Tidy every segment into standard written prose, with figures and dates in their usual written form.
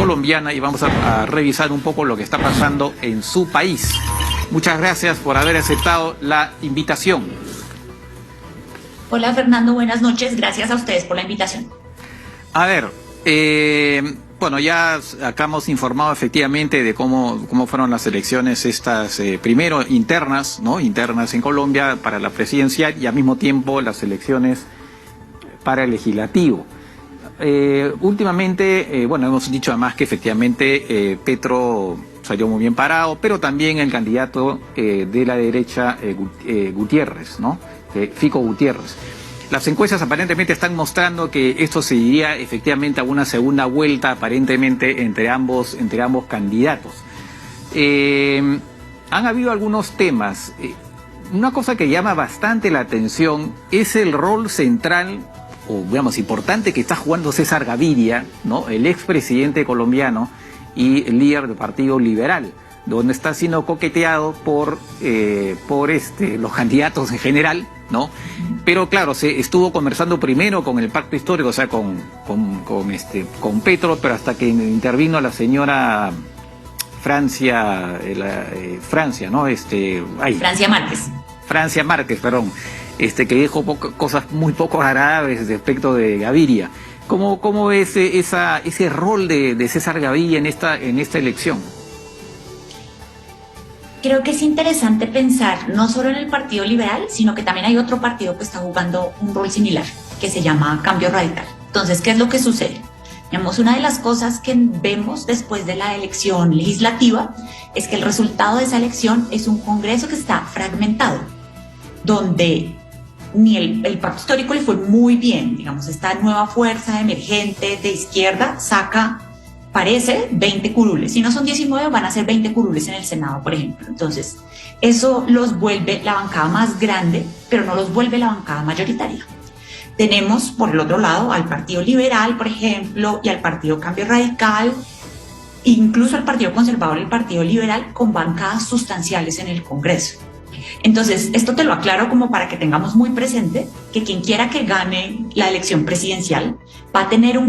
colombiana y vamos a revisar un poco lo que está pasando en su país. Muchas gracias por haber aceptado la invitación. Hola Fernando, buenas noches. Gracias a ustedes por la invitación. A ver, bueno, ya acá hemos informado efectivamente de cómo fueron las elecciones estas, primero internas, ¿no? Internas en Colombia para la presidencial y al mismo tiempo las elecciones para el legislativo. Últimamente, bueno, hemos dicho además que efectivamente Petro salió muy bien parado, pero también el candidato de la derecha, Gutiérrez, ¿no? Fico Gutiérrez. Las encuestas aparentemente están mostrando que esto se iría efectivamente a una segunda vuelta aparentemente entre ambos candidatos. Han habido algunos temas. Una cosa que llama bastante la atención es el rol central o digamos importante que está jugando César Gaviria, ¿no? El expresidente colombiano y el líder del Partido Liberal, donde está siendo coqueteado por los candidatos en general, ¿no? Pero claro, se estuvo conversando primero con el pacto histórico, o sea, con Petro, pero hasta que intervino la señora Francia, ¿no? Francia Márquez. Francia Márquez, perdón, que dijo cosas muy poco agradables respecto de Gaviria. ¿Cómo ves ese rol de César Gaviria en esta elección? Creo que es interesante pensar no solo en el Partido Liberal, sino que también hay otro partido que está jugando un rol similar, que se llama Cambio Radical. Entonces, ¿qué es lo que sucede? Digamos, una de las cosas que vemos después de la elección legislativa es que el resultado de esa elección es un Congreso que está fragmentado, donde ni el pacto histórico le fue muy bien. Digamos, esta nueva fuerza emergente de izquierda saca, parece, 20 curules. Si no son 19, van a ser 20 curules en el Senado, por ejemplo. Entonces, eso los vuelve la bancada más grande, pero no los vuelve la bancada mayoritaria. Tenemos, por el otro lado, al Partido Liberal, por ejemplo, y al Partido Cambio Radical, incluso al Partido Conservador y el Partido Liberal, con bancadas sustanciales en el Congreso. Entonces, esto te lo aclaro como para que tengamos muy presente que quien quiera que gane la elección presidencial va a tener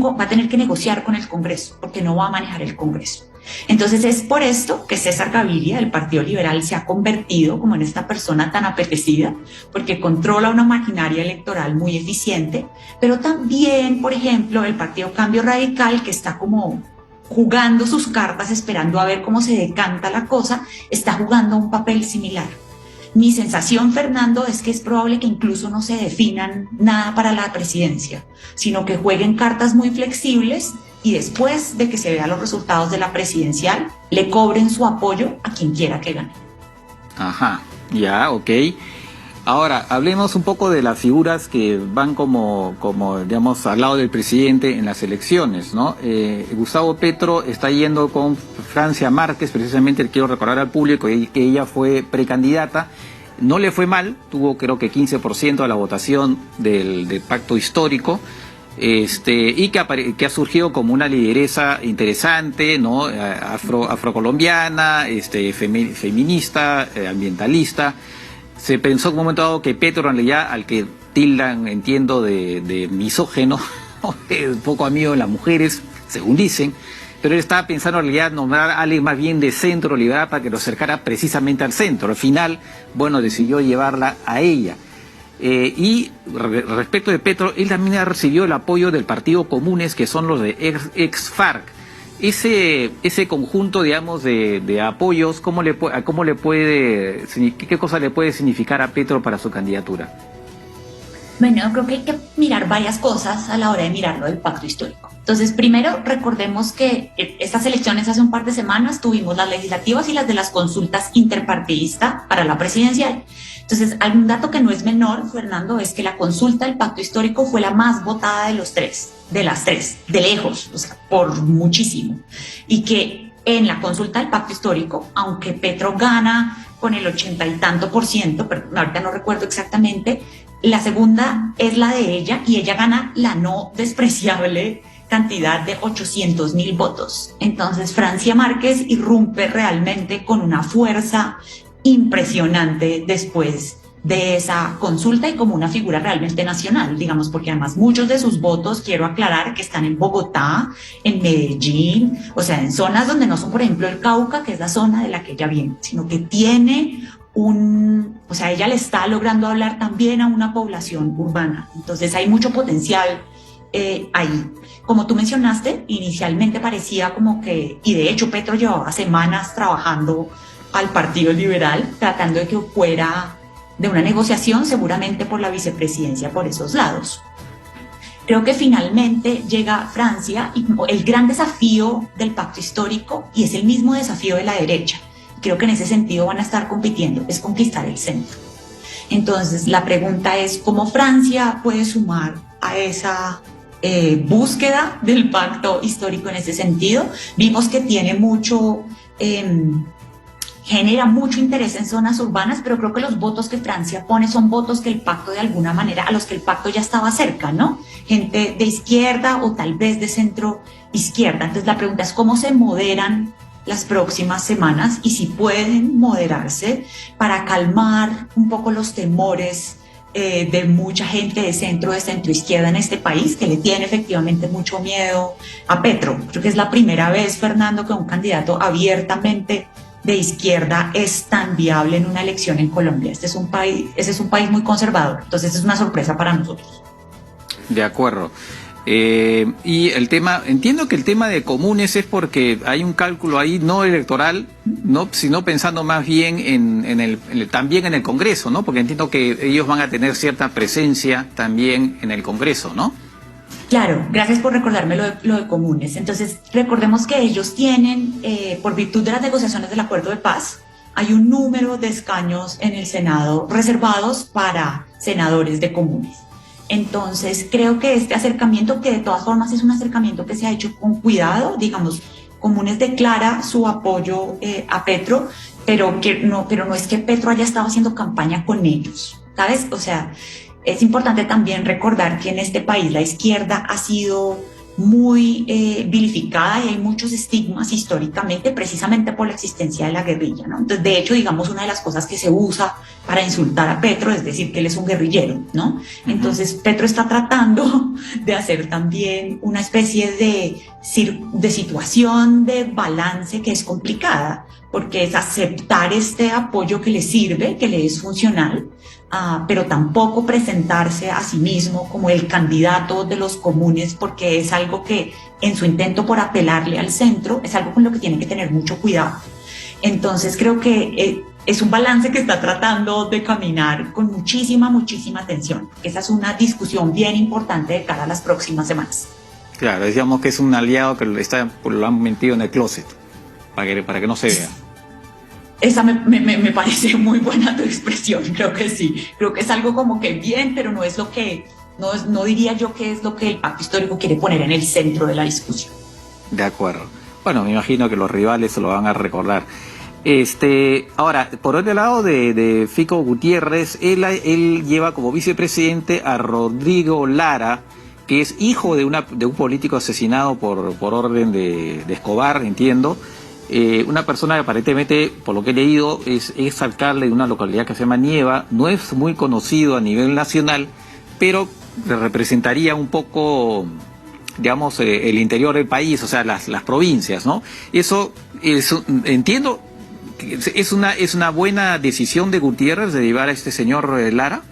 que negociar con el Congreso, porque no va a manejar el Congreso. Entonces, es por esto que César Gaviria, del Partido Liberal, se ha convertido como en esta persona tan apetecida, porque controla una maquinaria electoral muy eficiente, pero también, por ejemplo, el Partido Cambio Radical, que está como jugando sus cartas, esperando a ver cómo se decanta la cosa, está jugando un papel similar. Mi sensación, Fernando, es que es probable que incluso no se definan nada para la presidencia, sino que jueguen cartas muy flexibles y después de que se vean los resultados de la presidencial, le cobren su apoyo a quien quiera que gane. Ajá, ya, ok. Ahora, hablemos un poco de las figuras que van como digamos, al lado del presidente en las elecciones, ¿no? Gustavo Petro está yendo con Francia Márquez, precisamente quiero recordar al público que ella fue precandidata, no le fue mal, tuvo creo que 15% de la votación del pacto histórico, y que ha surgido como una lideresa interesante, ¿no? Afrocolombiana, feminista, ambientalista. Se pensó en un momento dado que Petro, en realidad, al que tildan, entiendo, de misógeno, poco amigo de las mujeres, según dicen, pero él estaba pensando en realidad nombrar a alguien más bien de centro liberal para que lo acercara precisamente al centro. Al final, bueno, decidió llevarla a ella. Y respecto de Petro, él también ha recibido el apoyo del Partido Comunes, que son los de ex-FARC. Ese conjunto, digamos, de apoyos, ¿qué cosa le puede significar a Petro para su candidatura? Bueno, creo que hay que mirar varias cosas a la hora de mirarlo del pacto histórico. Entonces, primero, recordemos que estas elecciones hace un par de semanas tuvimos las legislativas y las de las consultas interpartidistas para la presidencial. Entonces, algún dato que no es menor, Fernando, es que la consulta del pacto histórico fue la más votada de las tres, de lejos, o sea, por muchísimo. Y que en la consulta del pacto histórico, aunque Petro gana con el 80 y tanto %, pero ahorita no recuerdo exactamente, la segunda es la de ella y ella gana la no despreciable cantidad de 800,000 votos. Entonces Francia Márquez irrumpe realmente con una fuerza impresionante después de esa consulta y como una figura realmente nacional, digamos, porque además muchos de sus votos, quiero aclarar, que están en Bogotá, en Medellín, o sea, en zonas donde no son, por ejemplo, el Cauca, que es la zona de la que ella viene, sino que tiene o sea, ella le está logrando hablar también a una población urbana. Entonces hay mucho potencial ahí. Como tú mencionaste, inicialmente parecía como que, y de hecho Petro llevaba semanas trabajando al Partido Liberal, tratando de que fuera de una negociación, seguramente por la vicepresidencia por esos lados. Creo que finalmente llega Francia y el gran desafío del pacto histórico, y es el mismo desafío de la derecha, creo que en ese sentido van a estar compitiendo, es conquistar el centro. Entonces la pregunta es cómo Francia puede sumar a esa búsqueda del pacto histórico en ese sentido. Vimos que tiene mucho, genera mucho interés en zonas urbanas, pero creo que los votos que Francia pone son votos que el pacto de alguna manera, a los que el pacto ya estaba cerca, ¿no? Gente de izquierda o tal vez de centro izquierda. Entonces la pregunta es cómo se moderan las próximas semanas y si pueden moderarse para calmar un poco los temores de mucha gente de centro izquierda en este país, que le tiene efectivamente mucho miedo a Petro. Creo que es la primera vez, Fernando, que un candidato abiertamente de izquierda es tan viable en una elección en Colombia. Este es un país muy conservador, entonces es una sorpresa para nosotros. De acuerdo. Y el tema, entiendo que el tema de comunes es porque hay un cálculo ahí no electoral, no, sino pensando más bien también en el Congreso, ¿no? Porque entiendo que ellos van a tener cierta presencia también en el Congreso, ¿no? Claro, gracias por recordarme lo de comunes. Entonces, recordemos que ellos tienen, por virtud de las negociaciones del acuerdo de paz, hay un número de escaños en el Senado reservados para senadores de comunes. Entonces, creo que este acercamiento, que de todas formas es un acercamiento que se ha hecho con cuidado, digamos, Comunes declara su apoyo a Petro, pero no es que Petro haya estado haciendo campaña con ellos, ¿sabes? O sea, es importante también recordar que en este país la izquierda ha sido muy vilificada y hay muchos estigmas históricamente precisamente por la existencia de la guerrilla, ¿no? Entonces, de hecho, digamos, una de las cosas que se usa para insultar a Petro es decir que él es un guerrillero, ¿no? Entonces, Petro está tratando de hacer también una especie de situación de balance que es complicada, porque es aceptar este apoyo que le sirve, que le es funcional, pero tampoco presentarse a sí mismo como el candidato de los comunes, porque es algo que en su intento por apelarle al centro es algo con lo que tiene que tener mucho cuidado. Entonces creo que es un balance que está tratando de caminar con muchísima atención. Esa es una discusión bien importante de cara a las próximas semanas. Claro, decíamos que es un aliado que lo han metido en el closet, para que no se vea. Esa me parece muy buena tu expresión, creo que sí. Creo que es algo como que bien, pero no es lo que, no diría yo que es lo que el pacto histórico quiere poner en el centro de la discusión. De acuerdo. Bueno, me imagino que los rivales se lo van a recordar. Ahora, por otro lado de Fico Gutiérrez, él lleva como vicepresidente a Rodrigo Lara, que es hijo de un político asesinado por orden de Escobar, entiendo. Una persona que aparentemente, por lo que he leído, es alcalde de una localidad que se llama Nieva, no es muy conocido a nivel nacional, pero representaría un poco, digamos, el interior del país, o sea, las provincias, ¿no? Eso, entiendo, es una buena decisión de Gutiérrez de llevar a este señor Lara.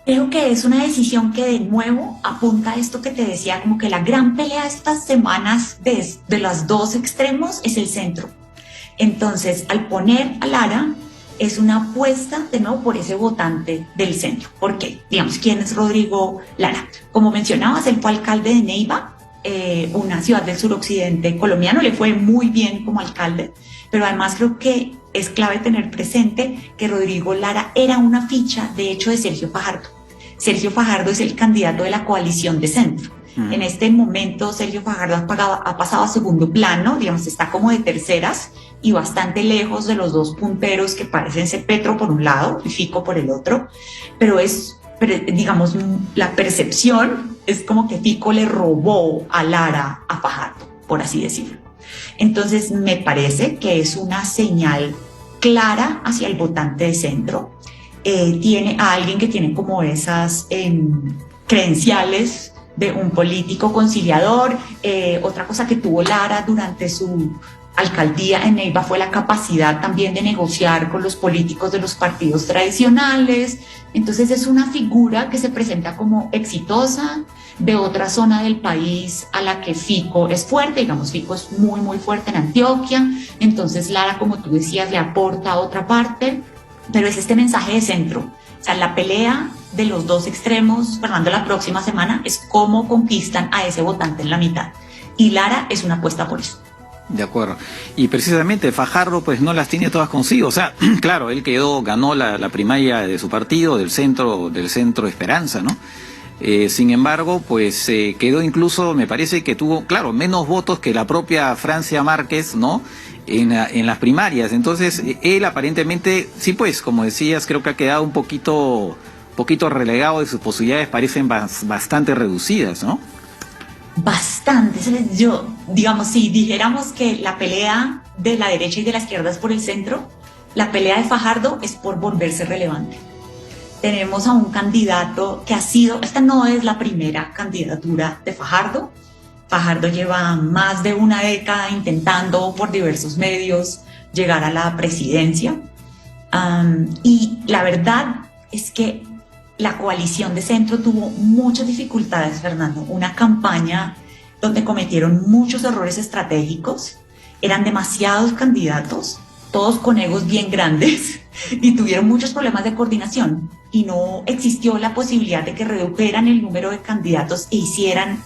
Creo que es una decisión que de nuevo apunta a esto que te decía, como que la gran pelea de estas semanas de los dos extremos es el centro. Entonces, al poner a Lara, es una apuesta de nuevo por ese votante del centro. ¿Por qué? Digamos, ¿quién es Rodrigo Lara? Como mencionabas, él fue alcalde de Neiva, una ciudad del suroccidente colombiano, le fue muy bien como alcalde, pero además creo que es clave tener presente que Rodrigo Lara era una ficha, de hecho, de Sergio Fajardo. Sergio Fajardo es el candidato de la coalición de centro. En este momento, Sergio Fajardo ha pasado a segundo plano, digamos, está como de terceras y bastante lejos de los dos punteros que parecen ser Petro por un lado y Fico por el otro, pero digamos, la percepción es como que Fico le robó a Lara a Fajardo, por así decirlo. Entonces, me parece que es una señal clara hacia el votante de centro. Tiene a alguien que tiene como esas credenciales de un político conciliador. Otra cosa que tuvo Lara durante su alcaldía en Neiva fue la capacidad también de negociar con los políticos de los partidos tradicionales. Entonces es una figura que se presenta como exitosa de otra zona del país a la que Fico es fuerte. Digamos, Fico es muy, muy fuerte en Antioquia. Entonces Lara, como tú decías, le aporta a otra parte, pero es este mensaje de centro. O sea, la pelea de los dos extremos, Fernando, la próxima semana es cómo conquistan a ese votante en la mitad. Y Lara es una apuesta por eso. De acuerdo. Y precisamente Fajardo pues no las tiene todas consigo. O sea, claro, él ganó la primaria de su partido, del centro Esperanza, ¿no? Sin embargo, pues quedó incluso, me parece que tuvo, claro, menos votos que la propia Francia Márquez, ¿no? En las primarias. Entonces, él aparentemente, sí, pues, como decías, creo que ha quedado un poquito relegado y sus posibilidades parecen bastante reducidas, ¿no? Bastante. Yo, digamos, si dijéramos que la pelea de la derecha y de la izquierda es por el centro, la pelea de Fajardo es por volverse relevante. Tenemos a un candidato que ha sido, esta no es la primera candidatura de Fajardo. Fajardo lleva más de una década intentando por diversos medios llegar a la presidencia. Y la verdad es que la coalición de centro tuvo muchas dificultades, Fernando. Una campaña donde cometieron muchos errores estratégicos, eran demasiados candidatos, todos con egos bien grandes, y tuvieron muchos problemas de coordinación, y no existió la posibilidad de que redujeran el número de candidatos e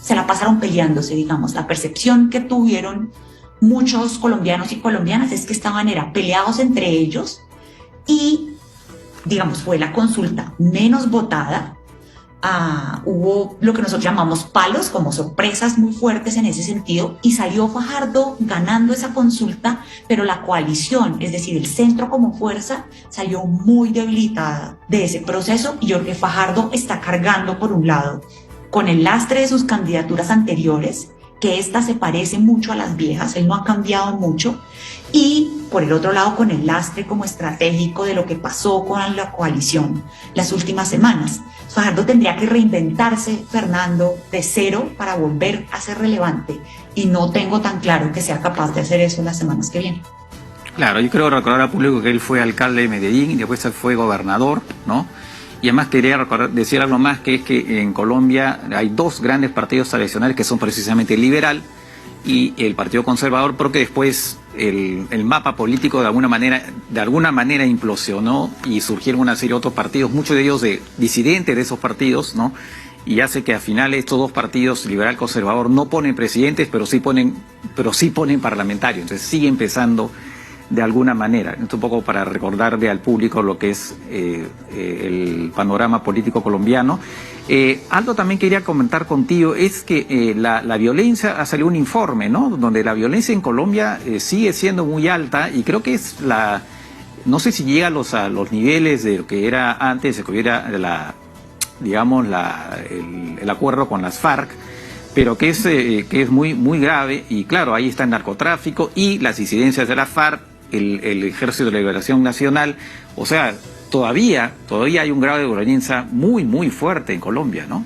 se la pasaron peleándose, digamos. La percepción que tuvieron muchos colombianos y colombianas es que estaban peleados entre ellos, y digamos, fue la consulta menos votada. Hubo lo que nosotros llamamos palos, como sorpresas muy fuertes en ese sentido, y salió Fajardo ganando esa consulta, pero la coalición, es decir, el centro como fuerza, salió muy debilitada de ese proceso, y yo creo que Fajardo está cargando, por un lado, con el lastre de sus candidaturas anteriores, que esta se parece mucho a las viejas, él no ha cambiado mucho, y por el otro lado con el lastre como estratégico de lo que pasó con la coalición las últimas semanas. Fajardo tendría que reinventarse, Fernando, de cero para volver a ser relevante, y no tengo tan claro que sea capaz de hacer eso las semanas que vienen. Claro, yo creo recordar al público que él fue alcalde de Medellín y después fue gobernador, ¿no? Y además quería decir algo más, que es que en Colombia hay dos grandes partidos tradicionales que son precisamente el liberal y el Partido Conservador, porque después el mapa político de alguna manera implosionó y surgieron una serie de otros partidos, muchos de ellos disidentes de esos partidos, ¿no? Y hace que al final estos dos partidos, liberal y conservador, no ponen presidentes, pero sí ponen parlamentarios. Entonces sigue empezando de alguna manera. Esto un poco para recordarle al público lo que es el panorama político colombiano. Aldo, también quería comentar contigo, es que la violencia, ha salido un informe, ¿no?, donde la violencia en Colombia sigue siendo muy alta, y creo que es no sé si llega a los niveles de lo que era antes, de que hubiera el acuerdo con las FARC, pero que es muy, muy grave. Y claro, ahí está el narcotráfico y las incidencias de la FARC, el Ejército de Liberación Nacional. O sea, todavía hay un grado de violencia muy, muy fuerte en Colombia, ¿no?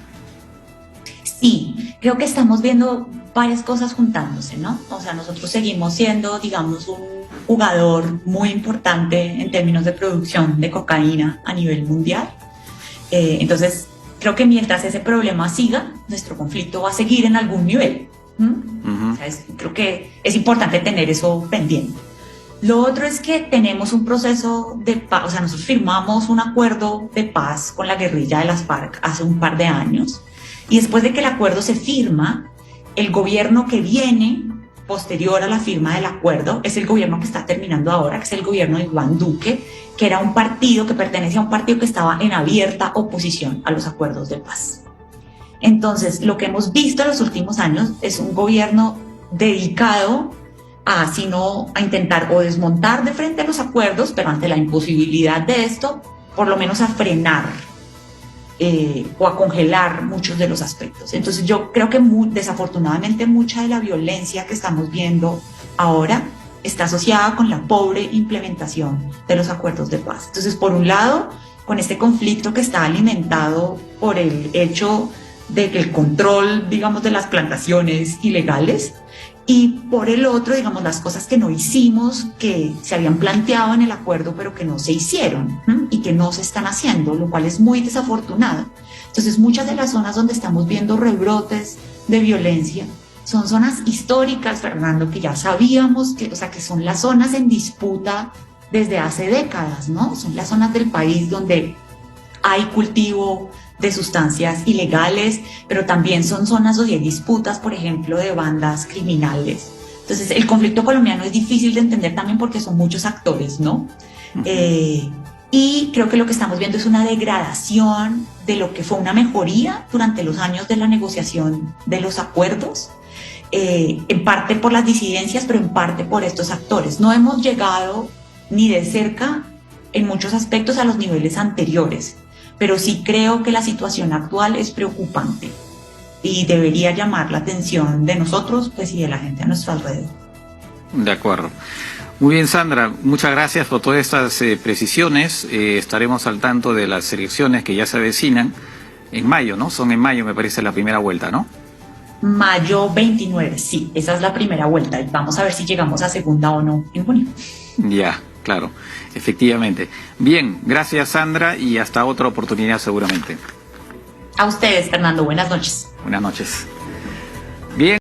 Sí, creo que estamos viendo varias cosas juntándose, ¿no? O sea, nosotros seguimos siendo, digamos, un jugador muy importante en términos de producción de cocaína a nivel mundial. Entonces, creo que mientras ese problema siga, nuestro conflicto va a seguir en algún nivel. O sea, creo que es importante tener eso pendiente. Lo otro es que tenemos un proceso de paz. O sea, nosotros firmamos un acuerdo de paz con la guerrilla de las FARC hace un par de años, y después de que el acuerdo se firma, el gobierno que viene posterior a la firma del acuerdo es el gobierno que está terminando ahora, que es el gobierno de Iván Duque, que era un partido que pertenecía a un partido que estaba en abierta oposición a los acuerdos de paz. Entonces, lo que hemos visto en los últimos años es un gobierno dedicado a intentar o desmontar de frente a los acuerdos, pero ante la imposibilidad de esto, por lo menos a frenar o a congelar muchos de los aspectos. Entonces yo creo que desafortunadamente mucha de la violencia que estamos viendo ahora está asociada con la pobre implementación de los acuerdos de paz. Entonces, por un lado, con este conflicto que está alimentado por el hecho de que el control, digamos, de las plantaciones ilegales, y por el otro, digamos, las cosas que no hicimos, que se habían planteado en el acuerdo, pero que no se hicieron y que no se están haciendo, lo cual es muy desafortunado. Entonces, muchas de las zonas donde estamos viendo rebrotes de violencia son zonas históricas, Fernando, que ya sabíamos que, o sea, que son las zonas en disputa desde hace décadas, ¿no? Son las zonas del país donde hay cultivo de sustancias ilegales, pero también son zonas donde hay disputas, por ejemplo, de bandas criminales. Entonces, el conflicto colombiano es difícil de entender también porque son muchos actores, ¿no? Y creo que lo que estamos viendo es una degradación de lo que fue una mejoría durante los años de la negociación de los acuerdos, en parte por las disidencias, pero en parte por estos actores. No hemos llegado ni de cerca, en muchos aspectos, a los niveles anteriores, pero sí creo que la situación actual es preocupante y debería llamar la atención de nosotros, pues, y de la gente a nuestro alrededor. De acuerdo. Muy bien, Sandra, muchas gracias por todas estas precisiones. Estaremos al tanto de las elecciones que ya se avecinan en mayo, ¿no? Son en mayo, me parece, la primera vuelta, ¿no? Mayo 29, sí, esa es la primera vuelta y vamos a ver si llegamos a segunda o no en junio. Ya, claro, efectivamente. Bien, gracias, Sandra, y hasta otra oportunidad seguramente. A ustedes, Fernando, buenas noches. Buenas noches.